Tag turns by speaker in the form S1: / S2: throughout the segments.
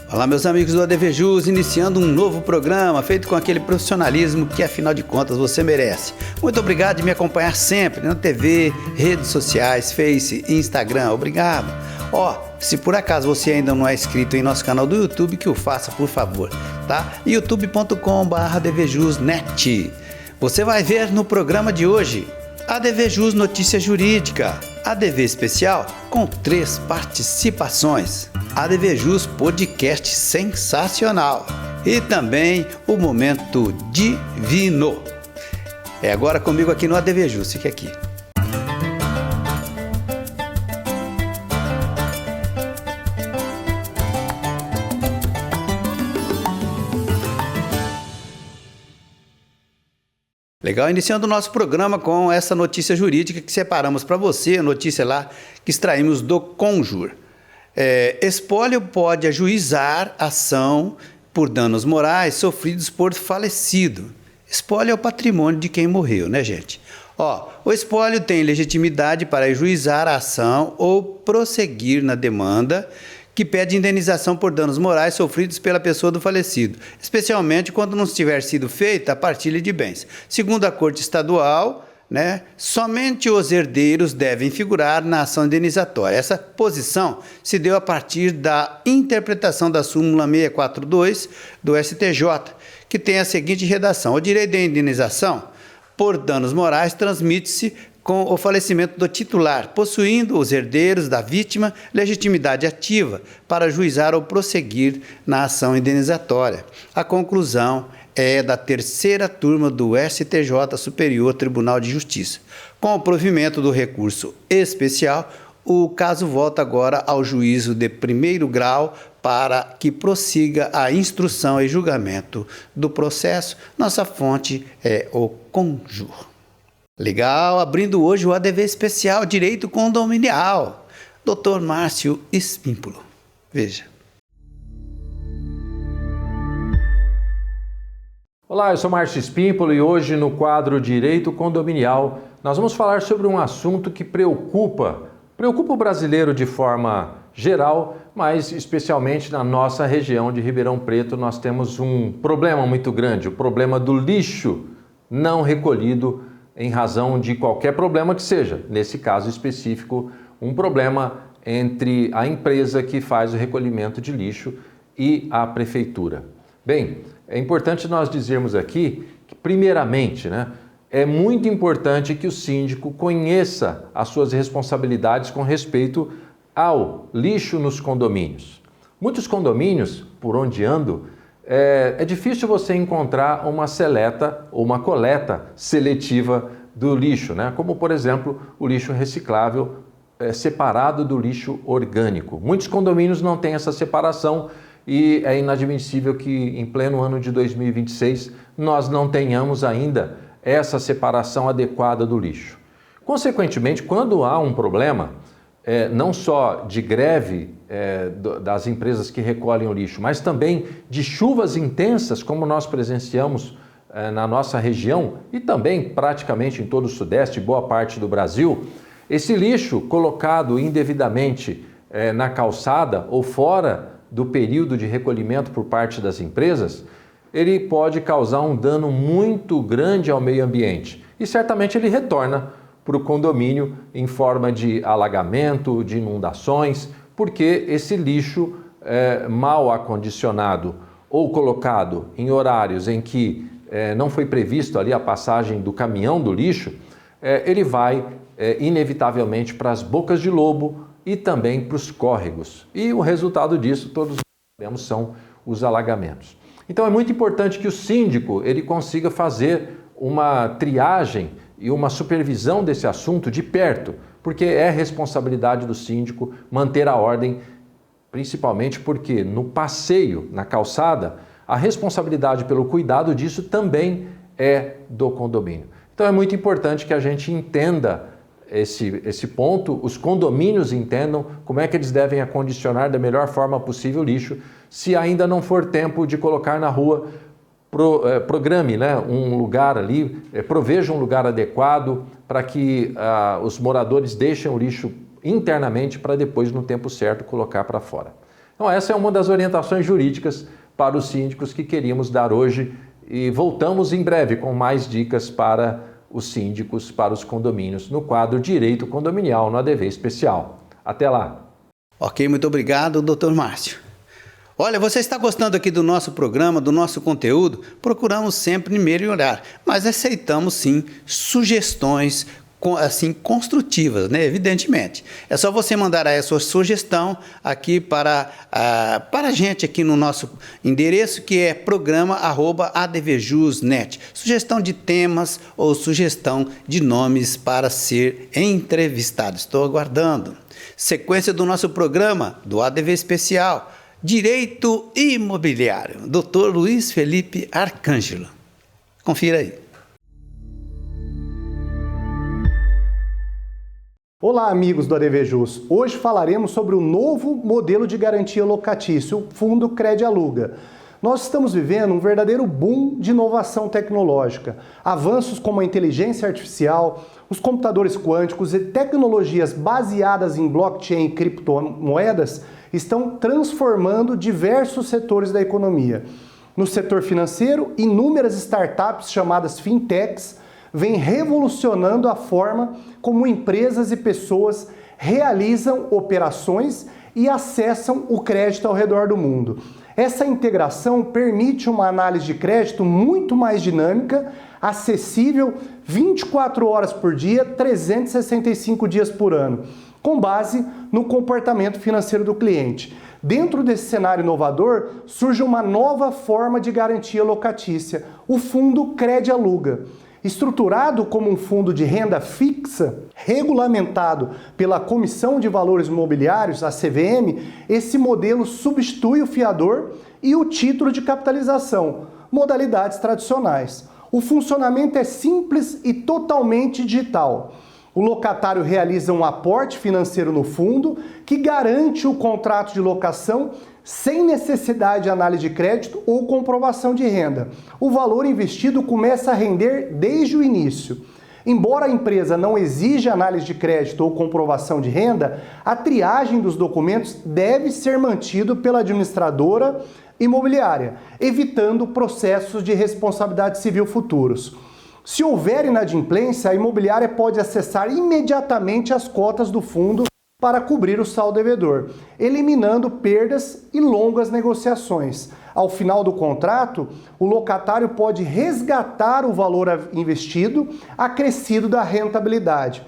S1: Olá, meus amigos do ADVJus, iniciando um novo programa feito com aquele profissionalismo que, afinal de contas, você merece. Muito obrigado de me acompanhar sempre na TV, redes sociais, Face, Instagram. Obrigado. Se por acaso você ainda não é inscrito em nosso canal do YouTube, que o faça, por favor, tá? youtube.com/advjusnet. Você vai ver no programa de hoje ADVJus Notícia Jurídica, ADV Especial com 3 participações, ADVJus Podcast Sensacional e também o Momento Divino. É agora comigo aqui no ADVJus, fique aqui. Legal, iniciando o nosso programa com essa notícia jurídica que separamos para você, a notícia lá que extraímos do Conjur. Espólio pode ajuizar ação por danos morais sofridos por falecido. Espólio é o patrimônio de quem morreu, né, gente? O espólio tem legitimidade para ajuizar a ação ou prosseguir na demanda que pede indenização por danos morais sofridos pela pessoa do falecido, especialmente quando não tiver sido feita a partilha de bens. Segundo a Corte Estadual, somente os herdeiros devem figurar na ação indenizatória. Essa posição se deu a partir da interpretação da súmula 642 do STJ, que tem a seguinte redação: o direito de indenização por danos morais transmite-se com o falecimento do titular, possuindo os herdeiros da vítima legitimidade ativa para ajuizar ou prosseguir na ação indenizatória. A conclusão é da 3ª turma do STJ Superior Tribunal de Justiça. Com o provimento do recurso especial, o caso volta agora ao juízo de 1º grau para que prossiga a instrução e julgamento do processo. Nossa fonte é o Conjur. Legal, abrindo hoje o ADV Especial Direito Condominial, Dr. Márcio Espímpolo. Veja.
S2: Olá, eu sou Márcio Espímpolo e hoje no quadro Direito Condominial nós vamos falar sobre um assunto que preocupa o brasileiro de forma geral, mas especialmente na nossa região de Ribeirão Preto nós temos um problema muito grande, o problema do lixo não recolhido em razão de qualquer problema que seja. Nesse caso específico, um problema entre a empresa que faz o recolhimento de lixo e a prefeitura. Bem, é importante nós dizermos aqui que, primeiramente, é muito importante que o síndico conheça as suas responsabilidades com respeito ao lixo nos condomínios. Muitos condomínios, por onde ando, é difícil você encontrar uma seleta ou uma coleta seletiva do lixo, como por exemplo o lixo reciclável separado do lixo orgânico. Muitos condomínios não têm essa separação e é inadmissível que em pleno ano de 2026 nós não tenhamos ainda essa separação adequada do lixo. Consequentemente, quando há um problema, não só de greve das empresas que recolhem o lixo, mas também de chuvas intensas, como nós presenciamos na nossa região e também praticamente em todo o Sudeste, boa parte do Brasil, esse lixo colocado indevidamente na calçada ou fora do período de recolhimento por parte das empresas, ele pode causar um dano muito grande ao meio ambiente e certamente ele retorna para o condomínio em forma de alagamento, de inundações, porque esse lixo mal acondicionado ou colocado em horários em que não foi previsto ali a passagem do caminhão do lixo, ele vai inevitavelmente para as bocas de lobo e também para os córregos. E o resultado disso, todos sabemos, são os alagamentos. Então é muito importante que o síndico ele consiga fazer uma triagem e uma supervisão desse assunto de perto, porque é responsabilidade do síndico manter a ordem, principalmente porque no passeio, na calçada, a responsabilidade pelo cuidado disso também é do condomínio. Então é muito importante que a gente entenda esse ponto, os condomínios entendam como é que eles devem acondicionar da melhor forma possível o lixo. Se ainda não for tempo de colocar na rua, programe um lugar ali, proveja um lugar adequado para que os moradores deixem o lixo internamente para depois, no tempo certo, colocar para fora. Então essa é uma das orientações jurídicas para os síndicos que queríamos dar hoje e voltamos em breve com mais dicas para os síndicos, para os condomínios, no quadro Direito Condominial no ADV Especial. Até lá!
S1: Ok, muito obrigado, Dr. Márcio. Olha, você está gostando aqui do nosso programa, do nosso conteúdo? Procuramos sempre melhorar, mas aceitamos sim sugestões assim construtivas, né? Evidentemente. É só você mandar aí a sua sugestão aqui para a gente aqui no nosso endereço, que é programa@advjus.net. Sugestão de temas ou sugestão de nomes para ser entrevistado. Estou aguardando. Sequência do nosso programa do ADV Especial, Direito Imobiliário, Dr. Luiz Felipe Arcângelo. Confira aí.
S3: Olá, amigos do ADVJus. Hoje falaremos sobre o novo modelo de garantia locatícia, o Fundo Crede-Aluga. Nós estamos vivendo um verdadeiro boom de inovação tecnológica. Avanços como a inteligência artificial, os computadores quânticos e tecnologias baseadas em blockchain e criptomoedas estão transformando diversos setores da economia. No setor financeiro, inúmeras startups chamadas fintechs vêm revolucionando a forma como empresas e pessoas realizam operações e acessam o crédito ao redor do mundo. Essa integração permite uma análise de crédito muito mais dinâmica, acessível 24 horas por dia, 365 dias por ano, com base no comportamento financeiro do cliente. Dentro desse cenário inovador, surge uma nova forma de garantia locatícia, o Fundo Crede-Aluga. Estruturado como um fundo de renda fixa, regulamentado pela Comissão de Valores Imobiliários, a CVM, esse modelo substitui o fiador e o título de capitalização, modalidades tradicionais. O funcionamento é simples e totalmente digital. O locatário realiza um aporte financeiro no fundo que garante o contrato de locação sem necessidade de análise de crédito ou comprovação de renda. O valor investido começa a render desde o início. Embora a empresa não exija análise de crédito ou comprovação de renda, a triagem dos documentos deve ser mantida pela administradora imobiliária, evitando processos de responsabilidade civil futuros. Se houver inadimplência, a imobiliária pode acessar imediatamente as cotas do fundo para cobrir o saldo devedor, eliminando perdas e longas negociações. Ao final do contrato, o locatário pode resgatar o valor investido, acrescido da rentabilidade.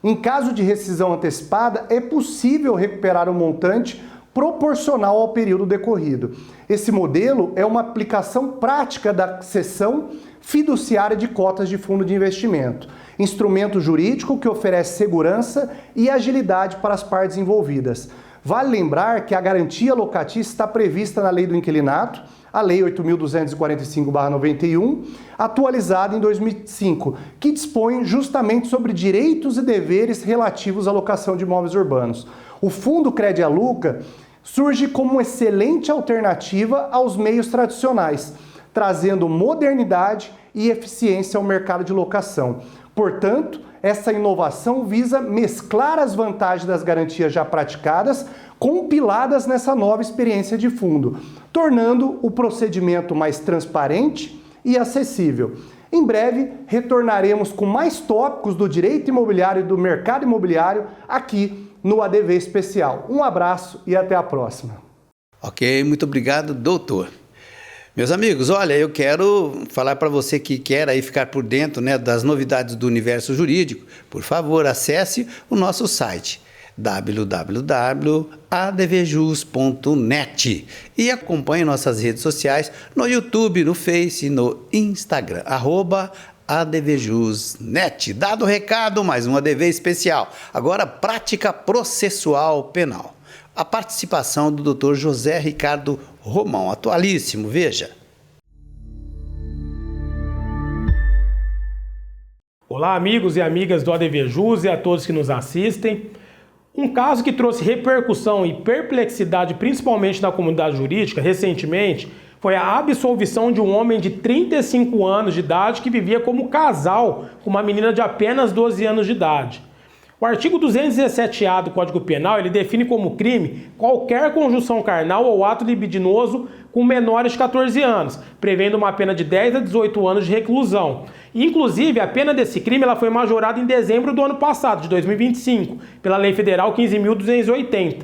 S3: Em caso de rescisão antecipada, é possível recuperar o montante proporcional ao período decorrido. Esse modelo é uma aplicação prática da cessão fiduciária de cotas de fundo de investimento, instrumento jurídico que oferece segurança e agilidade para as partes envolvidas. Vale lembrar que a garantia locatícia está prevista na Lei do Inquilinato, a Lei 8.245/91, atualizada em 2005, que dispõe justamente sobre direitos e deveres relativos à locação de imóveis urbanos. O Fundo Crede-Aluga surge como uma excelente alternativa aos meios tradicionais, trazendo modernidade e eficiência ao mercado de locação. Portanto, essa inovação visa mesclar as vantagens das garantias já praticadas, compiladas nessa nova experiência de fundo, tornando o procedimento mais transparente e acessível. Em breve, retornaremos com mais tópicos do direito imobiliário e do mercado imobiliário aqui no ADV Especial. Um abraço e até a próxima.
S1: Ok, muito obrigado, doutor. Meus amigos, olha, eu quero falar para você que quer aí ficar por dentro, né, das novidades do universo jurídico. Por favor, acesse o nosso site www.advjus.net e acompanhe nossas redes sociais no YouTube, no Face e no Instagram, @advjus.net. Dado o recado, mais um ADV especial. Agora, prática processual penal. A participação do Dr. José Ricardo Romão, atualíssimo, veja.
S4: Olá, amigos e amigas do ADVJus e a todos que nos assistem. Um caso que trouxe repercussão e perplexidade, principalmente na comunidade jurídica, recentemente, foi a absolvição de um homem de 35 anos de idade que vivia como casal com uma menina de apenas 12 anos de idade. O artigo 217-A do Código Penal, ele define como crime qualquer conjunção carnal ou ato libidinoso com menores de 14 anos, prevendo uma pena de 10 a 18 anos de reclusão. Inclusive, a pena desse crime ela foi majorada em dezembro do ano passado, de 2025, pela Lei Federal 15.280.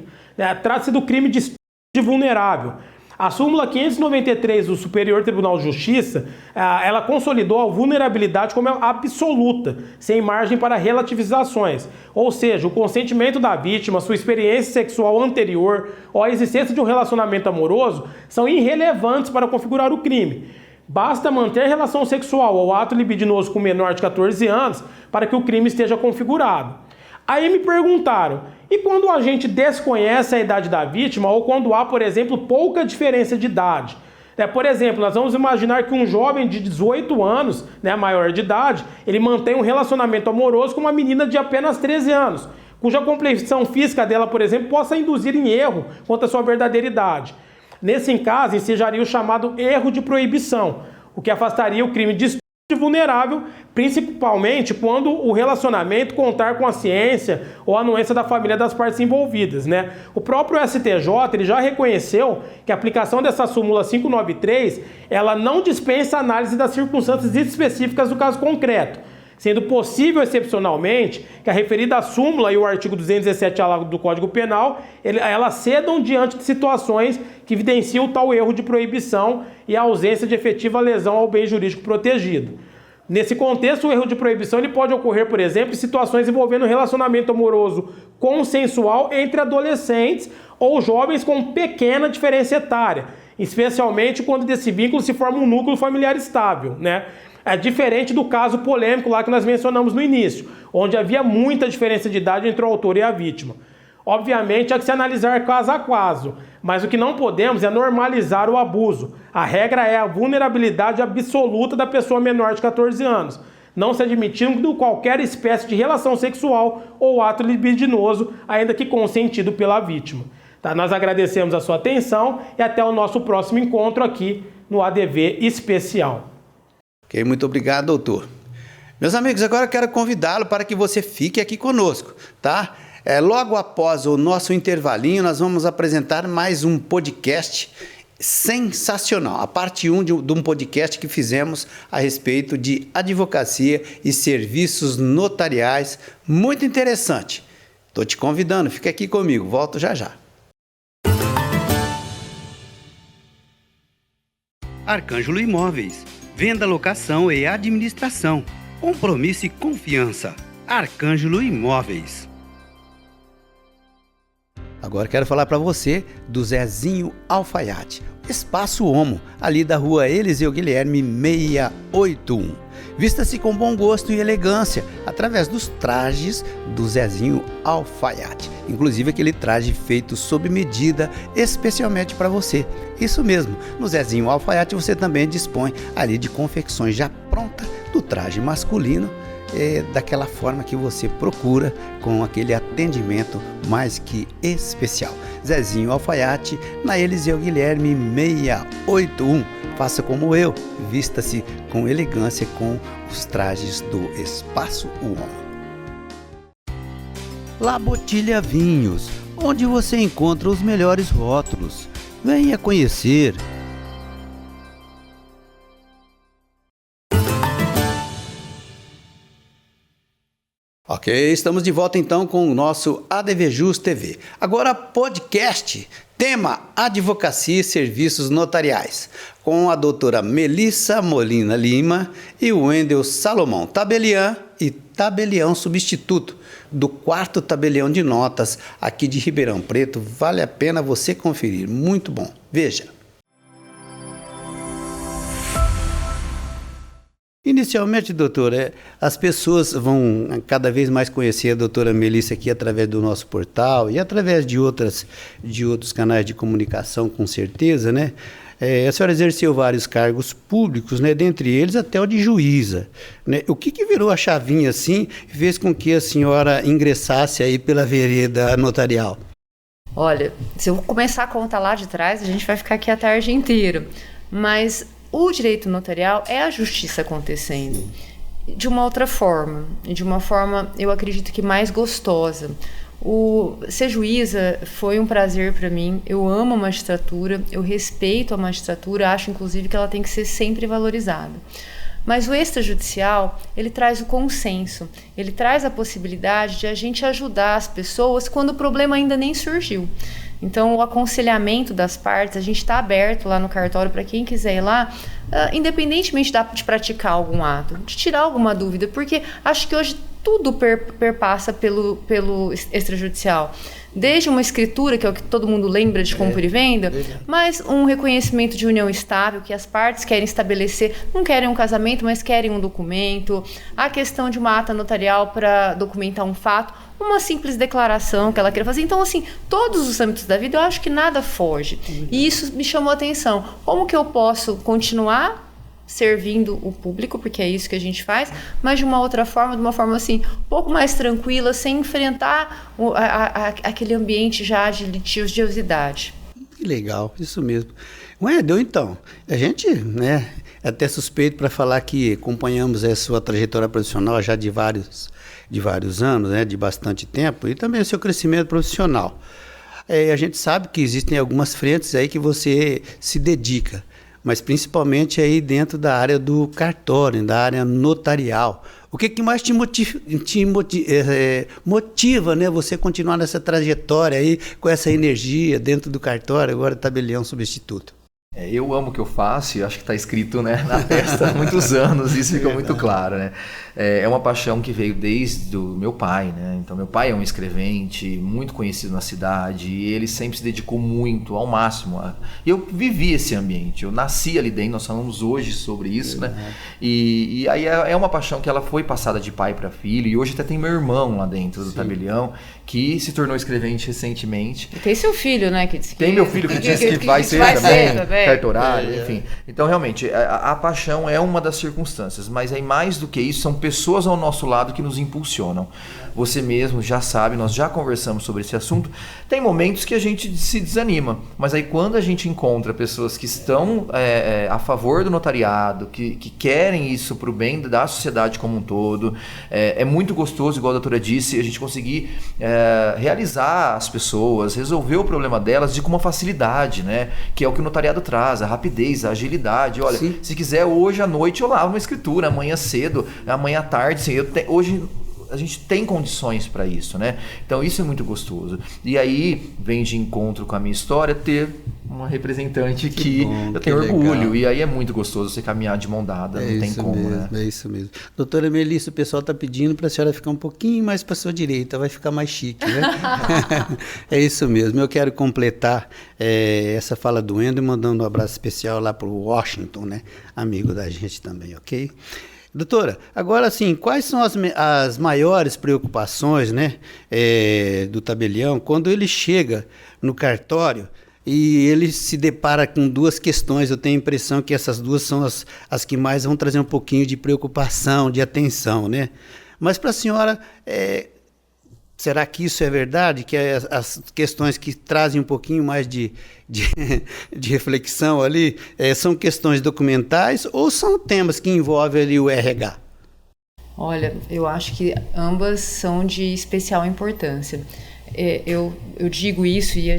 S4: Trata-se do crime de estupro de vulnerável. A súmula 593 do Superior Tribunal de Justiça, ela consolidou a vulnerabilidade como absoluta, sem margem para relativizações. Ou seja, o consentimento da vítima, sua experiência sexual anterior ou a existência de um relacionamento amoroso são irrelevantes para configurar o crime. Basta manter relação sexual ou ato libidinoso com menor de 14 anos para que o crime esteja configurado. Aí me perguntaram, e quando a gente desconhece a idade da vítima ou quando há, por exemplo, pouca diferença de idade? Por exemplo, nós vamos imaginar que um jovem de 18 anos, maior de idade, ele mantém um relacionamento amoroso com uma menina de apenas 13 anos, cuja complexão física dela, por exemplo, possa induzir em erro quanto à sua verdadeira idade. Nesse caso, ensejaria o chamado erro de proibição, o que afastaria o crime de estupro de vulnerável, principalmente quando o relacionamento contar com a ciência ou a anuência da família das partes envolvidas, O próprio STJ ele já reconheceu que a aplicação dessa súmula 593 ela não dispensa análise das circunstâncias específicas do caso concreto, sendo possível, excepcionalmente, que a referida súmula e o artigo 217-A do Código Penal, elas cedam diante de situações que evidenciam tal erro de proibição e a ausência de efetiva lesão ao bem jurídico protegido. Nesse contexto, o erro de proibição ele pode ocorrer, por exemplo, em situações envolvendo relacionamento amoroso consensual entre adolescentes ou jovens com pequena diferença etária, especialmente quando desse vínculo se forma um núcleo familiar estável, É diferente do caso polêmico lá que nós mencionamos no início, onde havia muita diferença de idade entre o autor e a vítima. Obviamente, há que se analisar caso a caso, mas o que não podemos é normalizar o abuso. A regra é a vulnerabilidade absoluta da pessoa menor de 14 anos, não se admitindo qualquer espécie de relação sexual ou ato libidinoso, ainda que consentido pela vítima. Nós agradecemos a sua atenção e até o nosso próximo encontro aqui no ADV Especial.
S1: Ok, muito obrigado, doutor. Meus amigos, agora eu quero convidá-lo para que você fique aqui conosco, tá? Logo após o nosso intervalinho, nós vamos apresentar mais um podcast sensacional. A parte 1 de um podcast que fizemos a respeito de advocacia e serviços notariais. Muito interessante. Estou te convidando, fica aqui comigo. Volto já já. Arcângelo Imóveis. Venda, locação e administração. Compromisso e confiança. Arcângelo Imóveis. Agora quero falar para você do Zezinho Alfaiate, Espaço Homo, ali da rua Eliseu Guilherme 681. Vista-se com bom gosto e elegância através dos trajes do Zezinho Alfaiate. Inclusive aquele traje feito sob medida especialmente para você. Isso mesmo, no Zezinho Alfaiate você também dispõe ali de confecções já prontas do traje masculino, daquela forma que você procura, com aquele atendimento mais que especial. Zezinho Alfaiate, na Eliseu Guilherme 681. Faça como eu, vista-se com elegância com os trajes do Espaço Homo. La Botilha Vinhos, onde você encontra os melhores rótulos. Venha conhecer. Ok, estamos de volta então com o nosso ADV Jus TV. Agora podcast, tema Advocacia e Serviços Notariais, com a doutora Melissa Molina Lima e o Wendel Salomão, tabelião e tabelião substituto do 4º tabelião de notas aqui de Ribeirão Preto. Vale a pena você conferir, muito bom. Veja. Inicialmente, doutora, as pessoas vão cada vez mais conhecer a doutora Melissa aqui através do nosso portal e através de outros canais de comunicação, com certeza, A senhora exerceu vários cargos públicos, dentre eles até o de juíza, O que virou a chavinha assim e fez com que a senhora ingressasse aí pela vereda notarial?
S5: Olha, se eu começar a contar lá de trás, a gente vai ficar aqui a tarde inteira, mas o direito notarial é a justiça acontecendo. de uma outra forma, de uma forma, eu acredito que mais gostosa. Ser juíza foi um prazer para mim, eu amo a magistratura, eu respeito a magistratura, acho inclusive que ela tem que ser sempre valorizada. Mas o extrajudicial, ele traz o consenso, ele traz a possibilidade de a gente ajudar as pessoas quando o problema ainda nem surgiu. Então, o aconselhamento das partes, a gente está aberto lá no cartório para quem quiser ir lá, independentemente de praticar algum ato, de tirar alguma dúvida, porque acho que hoje tudo perpassa pelo extrajudicial. Desde uma escritura, que é o que todo mundo lembra de compra e venda, mas um reconhecimento de união estável, que as partes querem estabelecer, não querem um casamento, mas querem um documento, a questão de uma ata notarial para documentar um fato, uma simples declaração que ela queira fazer. Então, assim, todos os âmbitos da vida, eu acho que nada foge. E isso me chamou a atenção. Como que eu posso continuar servindo o público, porque é isso que a gente faz, mas de uma outra forma, de uma forma assim, um pouco mais tranquila, sem enfrentar aquele ambiente já de litigiosidade.
S1: Que legal, isso mesmo. Wendel, então, a gente, né, é até suspeito para falar que acompanhamos a sua trajetória profissional já de vários anos, né, de bastante tempo, e também o seu crescimento profissional. A gente sabe que existem algumas frentes aí que você se dedica, mas principalmente aí dentro da área do cartório, da área notarial. O que mais te motiva, né, você continuar nessa trajetória aí, com essa energia dentro do cartório, agora tabelião substituto?
S6: Eu amo o que eu faço e acho que está escrito, né, na testa há muitos anos, isso fica muito claro, né? É uma paixão que veio desde o meu pai, né? Então, meu pai é um escrevente muito conhecido na cidade e ele sempre se dedicou muito, ao máximo. E eu vivi esse ambiente, eu nasci ali dentro, nós falamos hoje sobre isso, né? E aí é uma paixão que ela foi passada de pai para filho e hoje até tem meu irmão lá dentro do tabelião que se tornou escrevente recentemente.
S5: E tem seu filho, né?
S6: Tem meu filho que disse que vai ser também. Cartorário, enfim. Então, realmente, a paixão é uma das circunstâncias, mas aí mais do que isso, são pessoas ao nosso lado que nos impulsionam. Você mesmo já sabe, nós já conversamos sobre esse assunto. Tem momentos que a gente se desanima, mas aí quando a gente encontra pessoas que estão a favor do notariado, que querem isso para o bem da sociedade como um todo, é muito gostoso, igual a doutora disse, a gente conseguir realizar as pessoas, resolver o problema delas com uma facilidade, né? Que é o que o notariado traz, a rapidez, a agilidade. Olha, sim, se quiser hoje à noite eu lavo uma escritura, amanhã cedo, amanhã à tarde, sim, hoje a gente tem condições para isso, né? Então isso é muito gostoso. E aí vem de encontro com a minha história ter uma representante que eu tenho orgulho. Legal. E aí é muito gostoso você caminhar de mão dada, não tem como,
S1: mesmo,
S6: né?
S1: É isso mesmo. Doutora Melissa, o pessoal está pedindo para a senhora ficar um pouquinho mais para a sua direita, vai ficar mais chique, né? É isso mesmo. Eu quero completar essa fala do Wendel mandando um abraço especial lá para o Washington, né? Amigo da gente também, ok? Doutora, agora sim, quais são as maiores preocupações, né, do tabelião quando ele chega no cartório e ele se depara com duas questões? Eu tenho a impressão que essas duas são as que mais vão trazer um pouquinho de preocupação, de atenção, né? Mas para a senhora, será que isso é verdade? Que as questões que trazem um pouquinho mais de reflexão ali são questões documentais ou são temas que envolvem ali o RH?
S5: Olha, eu acho que ambas são de especial importância. Eu digo isso e eu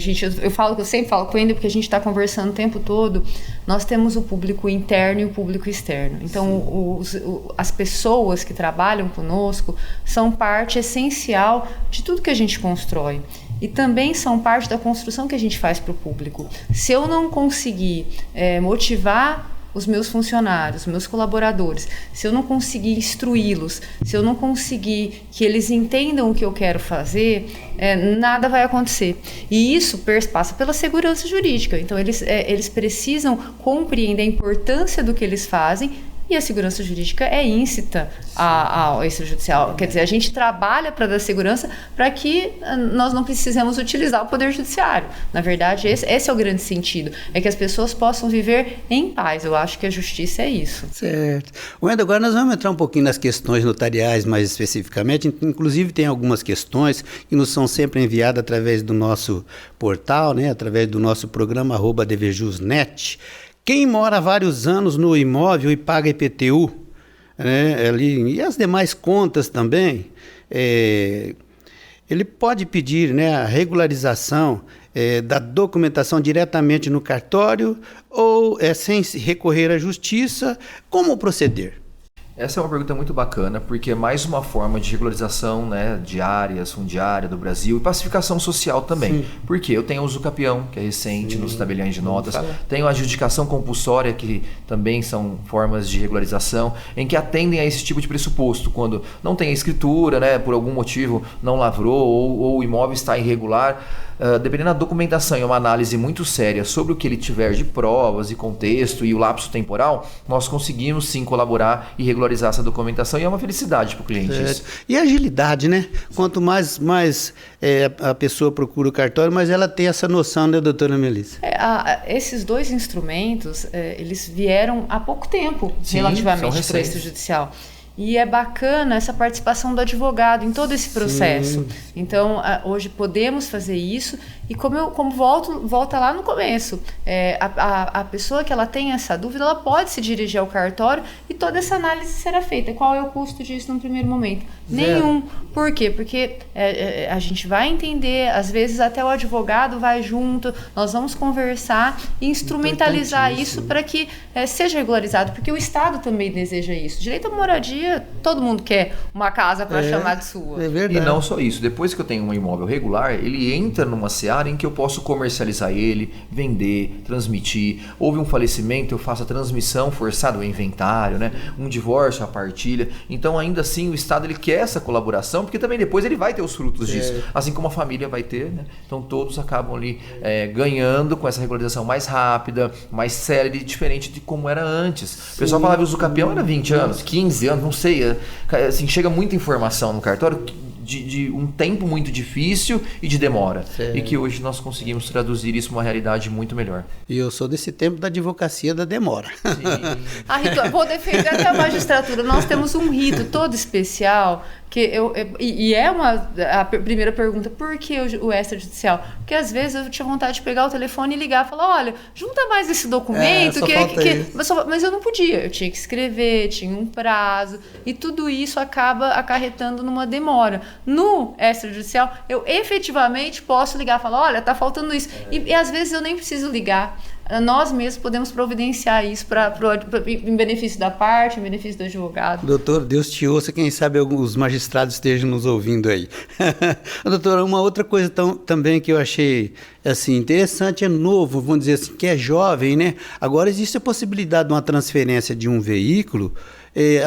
S5: sempre falo com ele porque a gente está conversando o tempo todo. Nós temos o público interno e o público externo. Então, as pessoas que trabalham conosco são parte essencial de tudo que a gente constrói. E também são parte da construção que a gente faz para o público. Se eu não conseguir motivar os meus funcionários, os meus colaboradores, se eu não conseguir instruí-los, se eu não conseguir que eles entendam o que eu quero fazer, nada vai acontecer. E isso passa pela segurança jurídica. Então, eles precisam compreender a importância do que eles fazem. E a segurança jurídica é íncita ao extrajudicial. Quer dizer, a gente trabalha para dar segurança para que nós não precisemos utilizar o Poder Judiciário. Na verdade, esse é o grande sentido. É que as pessoas possam viver em paz. Eu acho que a justiça é isso.
S1: Certo. Wendel, agora nós vamos entrar um pouquinho nas questões notariais mais especificamente. Inclusive, tem algumas questões que nos são sempre enviadas através do nosso portal, né? Através do nosso programa @dvjus.net. Quem mora há vários anos no imóvel e paga IPTU, né, ali, e as demais contas também, ele pode pedir, né, a regularização da documentação diretamente no cartório ou sem recorrer à justiça? Como proceder?
S6: Essa é uma pergunta muito bacana, porque é mais uma forma de regularização, né, de áreas, fundiária do Brasil e pacificação social também. Sim. Porque eu tenho o usucapião, que é recente, nos tabeliões de notas, tenho a adjudicação compulsória, que também são formas de regularização, em que atendem a esse tipo de pressuposto, quando não tem a escritura, né, por algum motivo não lavrou ou o imóvel está irregular. Dependendo da documentação e uma análise muito séria sobre o que ele tiver de provas e contexto e o lapso temporal, nós conseguimos sim colaborar e regularizar essa documentação, e é uma felicidade para o cliente isso.
S1: E a agilidade, né? Quanto mais a pessoa procura o cartório, mais ela tem essa noção, né, doutora Melissa?
S5: Esses dois instrumentos, eles vieram há pouco tempo, sim, relativamente, para o extrajudicial. E é bacana essa participação do advogado em todo esse processo. Sim. Então, hoje podemos fazer isso. E como volta lá no começo, a pessoa que ela tem essa dúvida, ela pode se dirigir ao cartório e toda essa análise será feita. Qual é o custo disso no primeiro momento? Nenhum. Por quê? Porque a gente vai entender, às vezes até o advogado vai junto, nós vamos conversar e instrumentalizar isso para que seja regularizado, porque o Estado também deseja isso. Direito à moradia, todo mundo quer uma casa para chamar de sua.
S6: É verdade. E não só isso, depois que eu tenho um imóvel regular, ele entra numa seara em que eu posso comercializar ele, vender, transmitir. Houve um falecimento, eu faço a transmissão forçada, o inventário, né? Um divórcio, a partilha. Então, ainda assim, o Estado ele quer essa colaboração, porque também depois ele vai ter os frutos disso, assim como a família vai ter, né? Então, todos acabam ali ganhando com essa regularização mais rápida, mais célere, diferente de como era antes. O pessoal falava que o usucapião era 20 anos, 15 anos, não sei. Assim, chega muita informação no cartório de um tempo muito difícil e de demora. Certo. E que hoje nós conseguimos traduzir isso para uma realidade muito melhor.
S1: E eu sou desse tempo da advocacia da demora.
S5: Rito, vou defender até a magistratura. Nós temos um rito todo especial, que a primeira pergunta, por que o extrajudicial? Porque às vezes eu tinha vontade de pegar o telefone e ligar e falar, olha, junta mais esse documento, mas eu não podia, eu tinha que escrever, tinha um prazo, e tudo isso acaba acarretando numa demora. No extrajudicial, eu efetivamente posso ligar e falar, olha, tá faltando isso. E às vezes eu nem preciso ligar. Nós mesmos podemos providenciar isso em benefício da parte, em benefício do advogado.
S1: Doutor, Deus te ouça, quem sabe alguns magistrados estejam nos ouvindo aí. Doutora, uma outra coisa também que eu achei assim, interessante, é novo, vamos dizer assim, que é jovem, né? Agora existe a possibilidade de uma transferência de um veículo,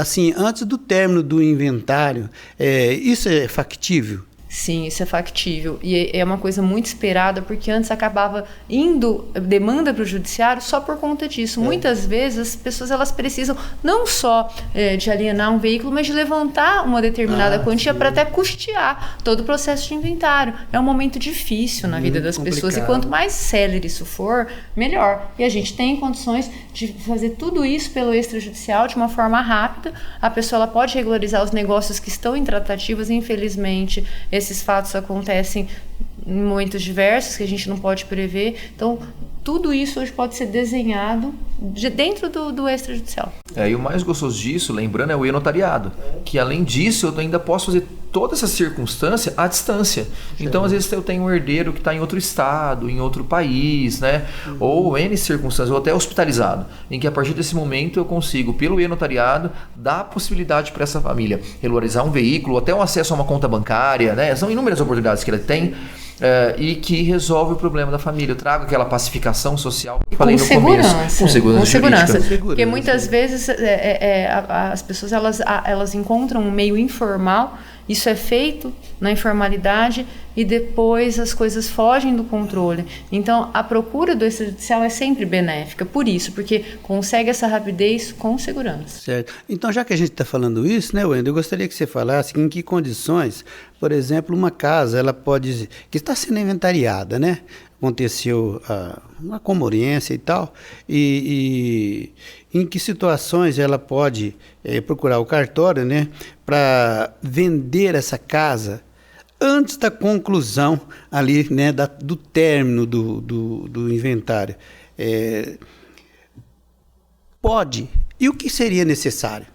S1: assim, antes do término do inventário. Isso é factível?
S5: Sim, isso é factível e é uma coisa muito esperada, porque antes acabava indo demanda para o judiciário só por conta disso. Muitas vezes as pessoas elas precisam não só de alienar um veículo, mas de levantar uma determinada quantia para até custear todo o processo de inventário. É um momento difícil na vida das pessoas e quanto mais célere isso for, melhor. E a gente tem condições de fazer tudo isso pelo extrajudicial de uma forma rápida. A pessoa ela pode regularizar os negócios que estão em tratativas, infelizmente esses fatos acontecem em momentos diversos que a gente não pode prever. Então, tudo isso hoje pode ser desenhado dentro do extrajudicial.
S6: E o mais gostoso disso, lembrando, é o e-notariado. Que além disso, eu ainda posso fazer toda essa circunstância à distância. Então, às vezes eu tenho um herdeiro que está em outro estado, em outro país, né? Ou N circunstâncias, ou até hospitalizado, em que a partir desse momento eu consigo, pelo e-notariado, dar a possibilidade para essa família regularizar um veículo, ou até um acesso a uma conta bancária, né? São inúmeras oportunidades que ele tem. E que resolve o problema da família. Eu trago aquela pacificação social que falei no começo. Com segurança.
S5: Porque muitas vezes as pessoas elas encontram um meio informal, isso é feito na informalidade e depois as coisas fogem do controle. Então, a procura do extrajudicial é sempre benéfica, por isso, porque consegue essa rapidez com segurança.
S1: Certo. Então, já que a gente está falando isso, né, Wendel, eu gostaria que você falasse em que condições, por exemplo, uma casa, ela pode, que está sendo inventariada, né? Aconteceu uma comorência e tal, e em que situações ela pode procurar o cartório, né, para vender essa casa antes da conclusão ali, né, do término do inventário. Pode. E o que seria necessário?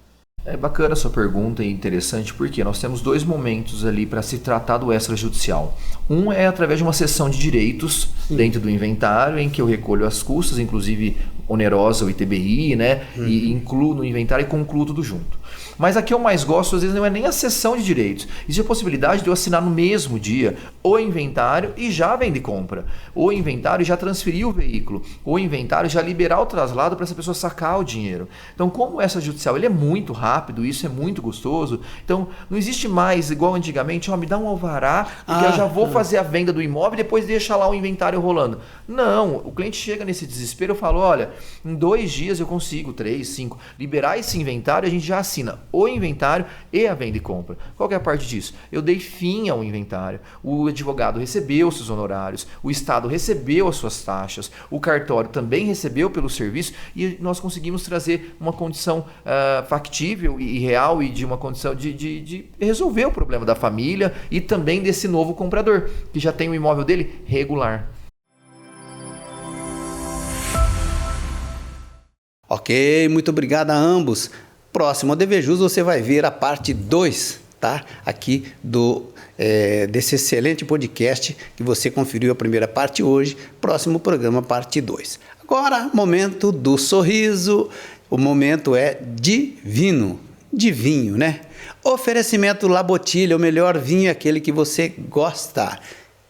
S6: É bacana a sua pergunta e interessante porque nós temos 2 momentos ali para se tratar do extrajudicial. Um é através de uma cessão de direitos dentro do inventário, em que eu recolho as custas, inclusive onerosa, o ITBI, né? E incluo no inventário e concluo tudo junto. Mas a que eu mais gosto, às vezes, não é nem a cessão de direitos. Existe a possibilidade de eu assinar no mesmo dia o inventário e já vende e compra. O inventário e já transferir o veículo. O inventário já liberar o traslado para essa pessoa sacar o dinheiro. Então, como o extrajudicial ele é muito rápido, isso é muito gostoso. Então, não existe mais, igual antigamente, me dá um alvará, porque eu já vou fazer a venda do imóvel e depois deixa lá o inventário rolando. Não, o cliente chega nesse desespero e fala, olha, em 2 dias eu consigo, 3, 5, liberar esse inventário, a gente já assina o inventário e a venda e compra. Qual que é a parte disso? Eu dei fim ao inventário, o advogado recebeu os seus honorários, o Estado recebeu as suas taxas, o cartório também recebeu pelo serviço e nós conseguimos trazer uma condição factível e real e de uma condição de resolver o problema da família e também desse novo comprador, que já tem o imóvel dele regular.
S1: Ok, muito obrigado a ambos. Próximo ADV Jus você vai ver a parte 2, tá? Aqui desse excelente podcast que você conferiu a primeira parte hoje. Próximo programa, parte 2. Agora, momento do sorriso. O momento é divino. De vinho, né? Oferecimento La Bottiglia, o melhor vinho é aquele que você gosta.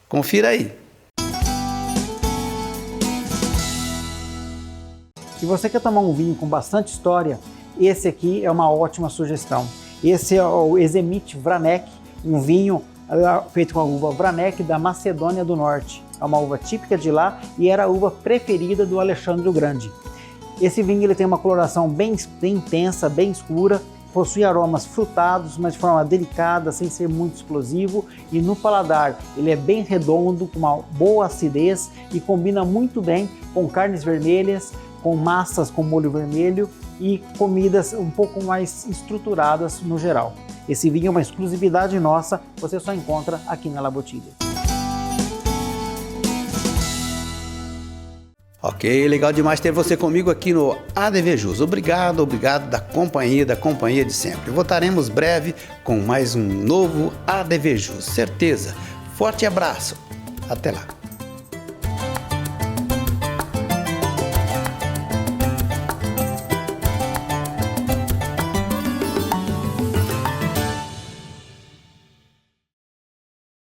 S1: Confira aí.
S7: Se você quer tomar um vinho com bastante história, esse aqui é uma ótima sugestão. Esse é o Ezemit Vranek, um vinho feito com a uva Vranek da Macedônia do Norte. É uma uva típica de lá e era a uva preferida do Alexandre o Grande. Esse vinho ele tem uma coloração bem intensa, bem escura, possui aromas frutados, mas de forma delicada, sem ser muito explosivo, e no paladar ele é bem redondo, com uma boa acidez e combina muito bem com carnes vermelhas, com massas com molho vermelho e comidas um pouco mais estruturadas no geral. Esse vinho é uma exclusividade nossa, você só encontra aqui na La Bottiglia.
S1: Ok, legal demais ter você comigo aqui no ADV Jus. Obrigado da companhia de sempre. Voltaremos breve com mais um novo ADV Jus, certeza. Forte abraço, até lá.